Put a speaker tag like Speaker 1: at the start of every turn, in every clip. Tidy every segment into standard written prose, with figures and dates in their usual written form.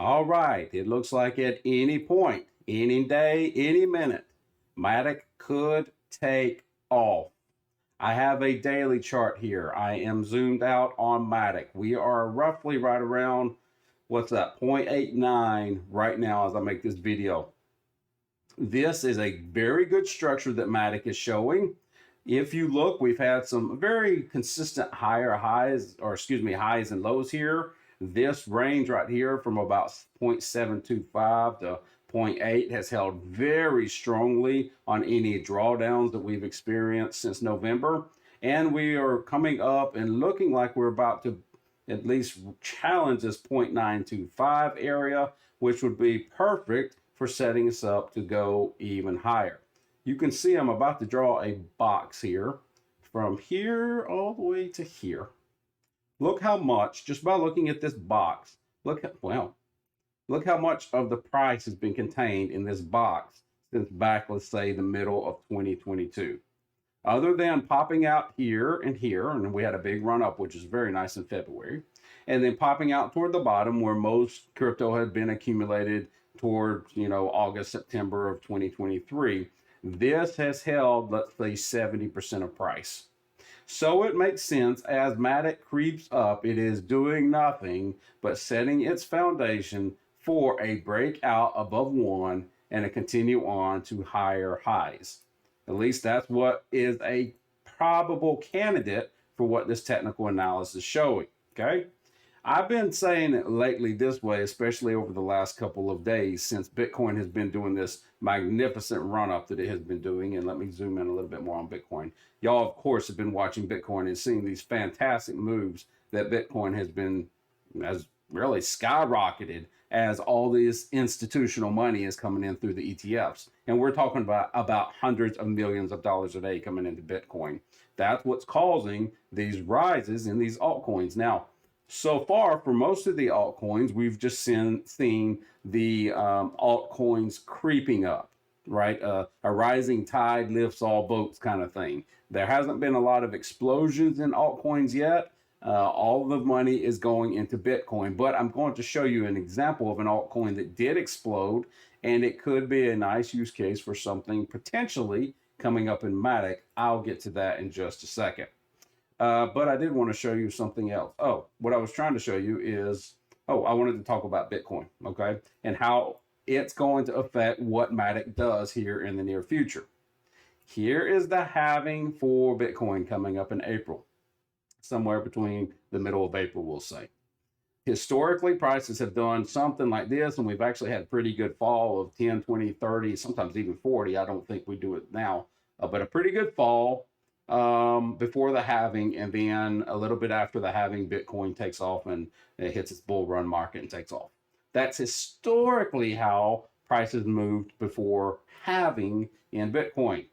Speaker 1: All right, it looks like at any point, any day, any minute, Madic could take off. I have a daily chart here. I am zoomed out on Madic. We are roughly right around, what's that, 0.89 right now as I make this video. This is a very good structure that Madic is showing. If you look, we've had some very consistent highs and lows here. This range right here from about 0.725 to 0.8 has held very strongly on any drawdowns that we've experienced since November. And we are coming up and looking like we're about to at least challenge this 0.925 area, which would be perfect for setting us up to go even higher. You can see I'm about to draw a box here from here all the way to here. Look how much, just by looking at this box, look how much of the price has been contained in this box since back, let's say, the middle of 2022. Other than popping out here, and we had a big run up, which is very nice in February, and then popping out toward the bottom where most crypto had been accumulated toward, August, September of 2023. This has held, let's say, 70% of price. So it makes sense as Madic creeps up, it is doing nothing but setting its foundation for a breakout above 1 and a continue on to higher highs. At least that's what is a probable candidate for what this technical analysis is showing, okay? I've been saying it lately this way, especially over the last couple of days since Bitcoin has been doing this magnificent run up that it has been doing. And let me zoom in a little bit more on Bitcoin. Y'all, of course, have been watching Bitcoin and seeing these fantastic moves that Bitcoin has really skyrocketed as all this institutional money is coming in through the ETFs. And we're talking about hundreds of millions of dollars a day coming into Bitcoin. That's what's causing these rises in these altcoins. Now, so far, for most of the altcoins, we've just seen the altcoins creeping up, right? A rising tide lifts all boats kind of thing. There hasn't been a lot of explosions in altcoins yet. All of the money is going into Bitcoin, but I'm going to show you an example of an altcoin that did explode, and it could be a nice use case for something potentially coming up in Madic. I'll get to that in just a second. But I did want to show you something else. What I was trying to show you is, I wanted to talk about Bitcoin, okay? And how it's going to affect what Madic does here in the near future. Here is the halving for Bitcoin coming up in April, somewhere between the middle of April, we'll say. Historically, prices have done something like this, and we've actually had a pretty good fall of 10, 20, 30, sometimes even 40. I don't think we do it now, but a pretty good fall before the halving, and then a little bit after the halving, Bitcoin takes off and it hits its bull run market and takes off. That's historically how prices moved before halving in Bitcoin.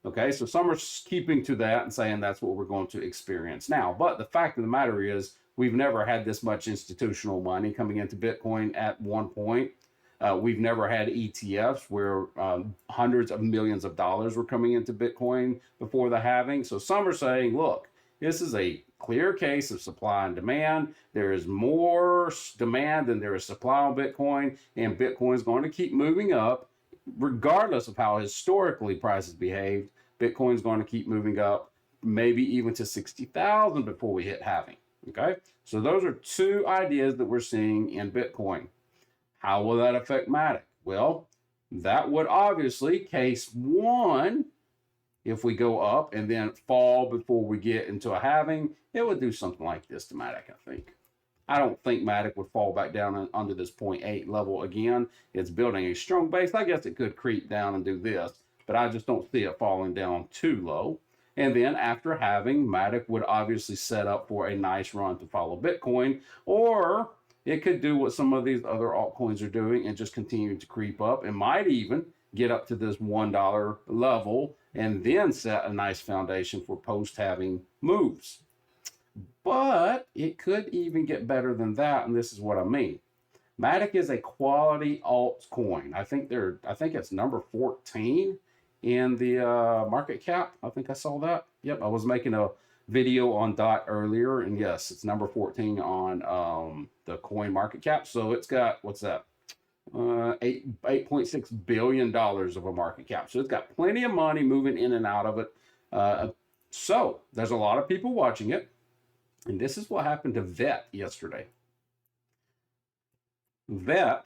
Speaker 1: Okay, so some are keeping to that and saying that's what we're going to experience now. But the fact of the matter is, we've never had this much institutional money coming into Bitcoin at one point. We've never had ETFs where hundreds of millions of dollars were coming into Bitcoin before the halving. So some are saying, look, this is a clear case of supply and demand. There is more demand than there is supply on Bitcoin, and Bitcoin is going to keep moving up regardless of how historically prices behaved. Bitcoin is going to keep moving up, maybe even to 60,000 before we hit halving. Okay, so those are two ideas that we're seeing in Bitcoin. How will that affect Madic? Well, that would obviously, case one, if we go up and then fall before we get into a halving, it would do something like this to Madic, I think. I don't think Madic would fall back down under this 0.8 level again. It's building a strong base. I guess it could creep down and do this, but I just don't see it falling down too low. And then after halving, Madic would obviously set up for a nice run to follow Bitcoin, or it could do what some of these other altcoins are doing and just continue to creep up. It might even get up to this $1 level and then set a nice foundation for post-halving moves. But it could even get better than that, and this is what I mean. Madic is a quality altcoin. I think it's number 14 in the market cap. I think I saw that. Yep, I was making a video on DOT earlier, and yes, it's number 14 on the coin market cap. So it's got, what's that? $8.6 billion of a market cap. So it's got plenty of money moving in and out of it. So there's a lot of people watching it. And this is what happened to VET yesterday. VET,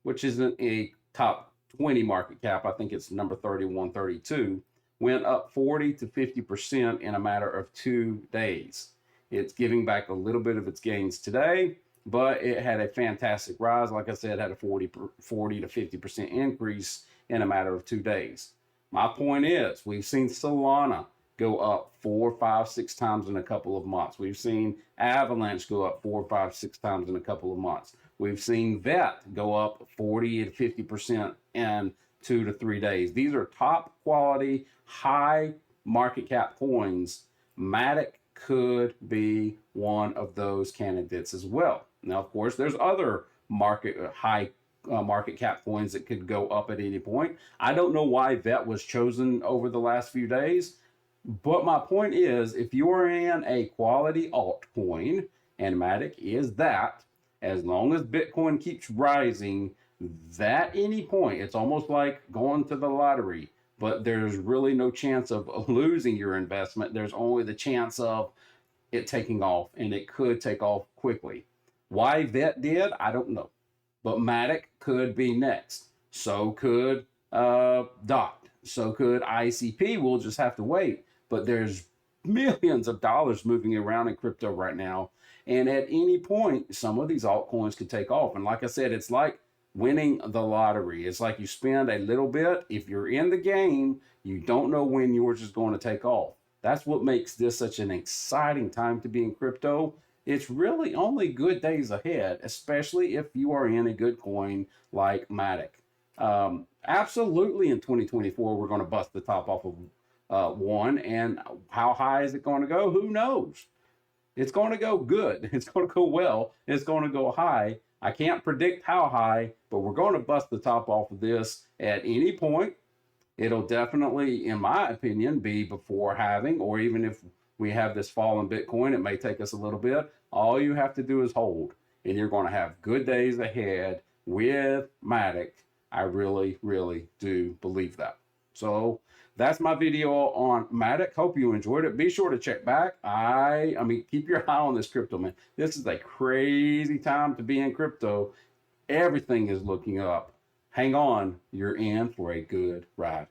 Speaker 1: which isn't a top 20 market cap, I think it's number 31, 32, went up 40 to 50% in a matter of 2 days. It's giving back a little bit of its gains today, but it had a fantastic rise. Like I said, had a 40 to 50% increase in a matter of 2 days. My point is, we've seen Solana go up 4, 5, 6 times in a couple of months. We've seen Avalanche go up 4, 5, 6 times in a couple of months. We've seen VET go up 40 to 50% in 2 to 3 days. These are top quality, high market cap coins. Madic could be one of those candidates as well. Now, of course, there's other high market cap coins that could go up at any point. I don't know why VET was chosen over the last few days, but my point is, if you're in a quality altcoin, and Madic is that, as long as Bitcoin keeps rising, that any point, it's almost like going to the lottery, but there's really no chance of losing your investment. There's only the chance of it taking off, and it could take off quickly. Why VET did, I don't know. But Madic could be next. So could DOT. So could ICP. We'll just have to wait. But there's millions of dollars moving around in crypto right now. And at any point, some of these altcoins could take off. And like I said, it's like winning the lottery. It's like you spend a little bit. If you're in the game, you don't know when yours is going to take off. That's what makes this such an exciting time to be in crypto. It's really only good days ahead, especially if you are in a good coin like Madic. Absolutely in 2024, we're going to bust the top off of one. And how high is it going to go? Who knows? It's going to go good. It's going to go well. It's going to go high. I can't predict how high, but we're going to bust the top off of this at any point. It'll definitely, in my opinion, be before halving, or even if we have this fall in Bitcoin, it may take us a little bit. All you have to do is hold, and you're going to have good days ahead with Madic. I really, really do believe that. So that's my video on Madic. Hope you enjoyed it. Be sure to check back. I mean, keep your eye on this crypto, man. This is a crazy time to be in crypto. Everything is looking up. Hang on. You're in for a good ride.